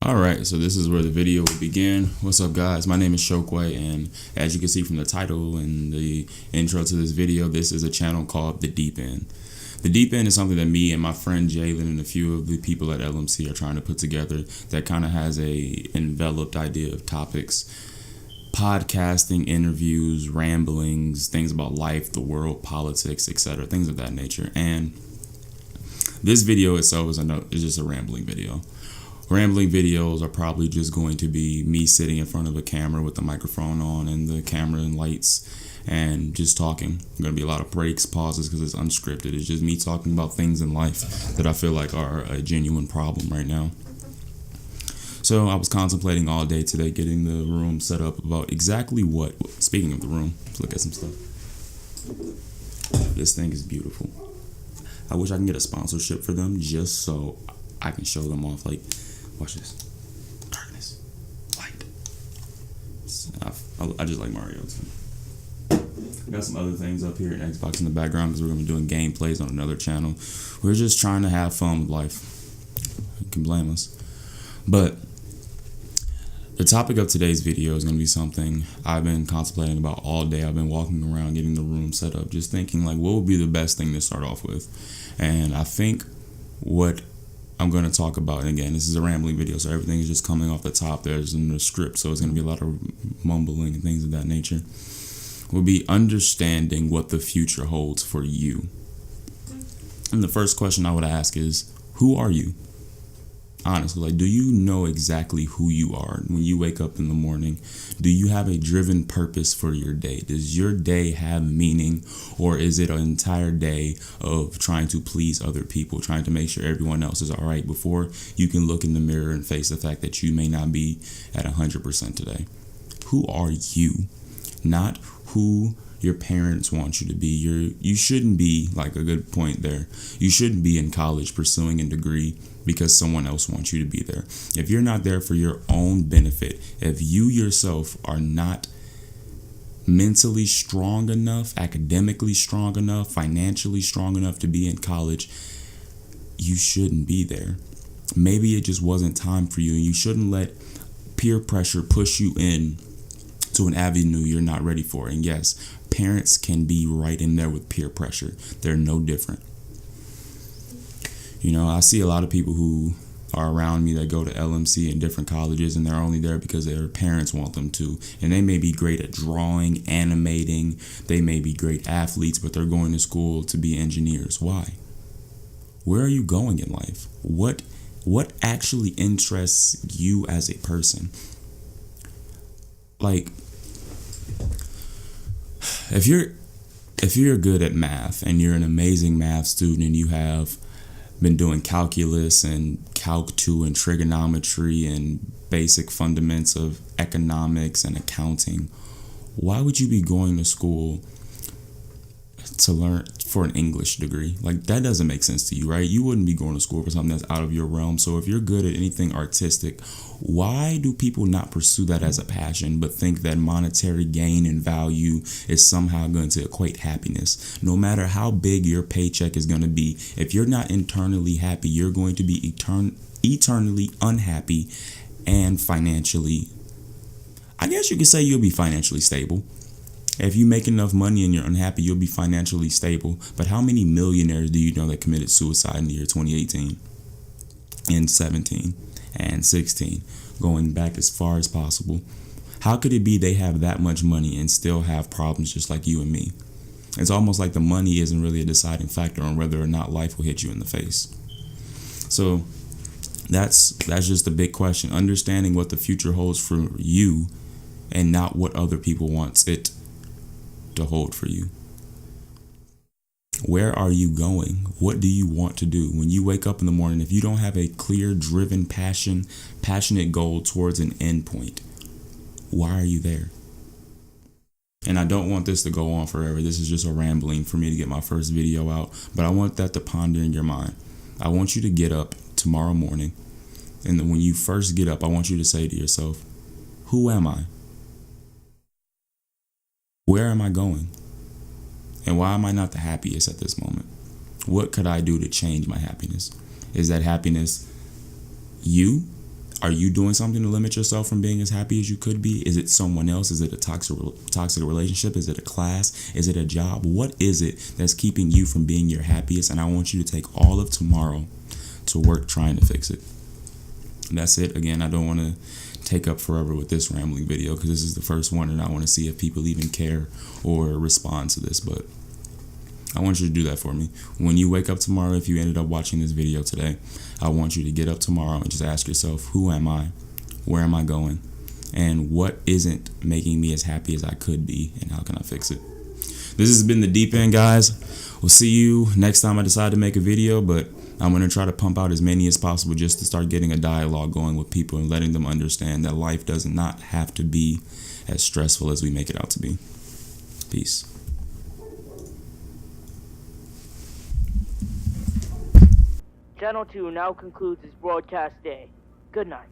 Alright, so this is where the video will begin. What's up, guys? My name is Shokway, and as you can see from the title and the intro to this video, this is a channel called The Deep End. The Deep End is something that me and my friend Jalen and a few of the people at LMC are trying to put together that kind of has a enveloped idea of topics. Podcasting, interviews, ramblings, things about life, the world, politics, etc., things of that nature. And this video itself is just a rambling video. Rambling videos are probably just going to be me sitting in front of a camera with the microphone on and the camera and lights and just talking. Going to be a lot of breaks, pauses, because it's unscripted. It's just me talking about things in life that I feel like are a genuine problem right now. So I was contemplating all day today getting the room set up about exactly what. Speaking of the room, let's look at some stuff. This thing is beautiful. I wish I can get a sponsorship for them just so I can show them off. Like, watch this. Darkness. Light. I just like Mario too. I got some other things up here in Xbox in the background because we're going to be doing gameplays on another channel. We're just trying to have fun with life. You can blame us. But the topic of today's video is going to be something I've been contemplating about all day. I've been walking around getting the room set up, just thinking like what would be the best thing to start off with. And I think what I'm going to talk about, and again, this is a rambling video, so everything is just coming off the top. There's in the script, so it's going to be a lot of mumbling and things of that nature, will be understanding what the future holds for you. And the first question I would ask is, who are you? Honestly, like, do you know exactly who you are when you wake up in the morning? Do you have a driven purpose for your day? Does your day have meaning, or is it an entire day of trying to please other people, trying to make sure everyone else is all right before you can look in the mirror and face the fact that you may not be at 100% today? Who are you? Not who your parents want you to be. You shouldn't be, like, a good point there. You shouldn't be in college pursuing a degree because someone else wants you to be there. If you're not there for your own benefit, if you yourself are not mentally strong enough, academically strong enough, financially strong enough to be in college, you shouldn't be there. Maybe it just wasn't time for you, and you shouldn't let peer pressure push you in to an avenue you're not ready for. And yes, parents can be right in there with peer pressure. They're no different. You know, I see a lot of people who are around me that go to LMC and different colleges, and they're only there because their parents want them to. And they may be great at drawing, animating. They may be great athletes, but they're going to school to be engineers. Why? Where are you going in life? What actually interests you as a person? Like, if you're good at math and you're an amazing math student and you have been doing calculus and calc 2 and trigonometry and basic fundamentals of economics and accounting, why would you be going to school to learn for an English degree? Like, that doesn't make sense to you, right? You wouldn't be going to school for something that's out of your realm. So if you're good at anything artistic, why do people not pursue that as a passion but think that monetary gain and value is somehow going to equate happiness? No matter how big your paycheck is going to be, if you're not internally happy, you're going to be eternally unhappy and financially, I guess you could say you'll be financially stable. If you make enough money and you're unhappy, you'll be financially stable. But how many millionaires do you know that committed suicide in the year 2018 and 17 and 16, going back as far as possible? How could it be they have that much money and still have problems just like you and me? It's almost like the money isn't really a deciding factor on whether or not life will hit you in the face. So that's just a big question. Understanding what the future holds for you and not what other people want it to hold for you. Where are you going? What do you want to do? When you wake up in the morning, if you don't have a clear, driven, passionate goal towards an end point, why are you there? And I don't want this to go on forever. This is just a rambling for me to get my first video out, but I want that to ponder in your mind. I want you to get up tomorrow morning, and then when you first get up, I want you to say to yourself, who am I? Where am I going? And why am I not the happiest at this moment? What could I do to change my happiness? Is that happiness you? Are you doing something to limit yourself from being as happy as you could be? Is it someone else? Is it a toxic relationship? Is it a class? Is it a job? What is it that's keeping you from being your happiest? And I want you to take all of tomorrow to work trying to fix it. And that's it. Again, I don't want to take up forever with this rambling video because this is the first one, and I want to see if people even care or respond to this. But I want you to do that for me. When you wake up tomorrow, if you ended up watching this video today, I want you to get up tomorrow and just ask yourself, who am I? Where am I going? And what isn't making me as happy as I could be? And how can I fix it? This has been The Deep End, guys. We'll see you next time I decide to make a video, but I'm going to try to pump out as many as possible just to start getting a dialogue going with people and letting them understand that life does not have to be as stressful as we make it out to be. Peace. Channel 2 now concludes its broadcast day. Good night.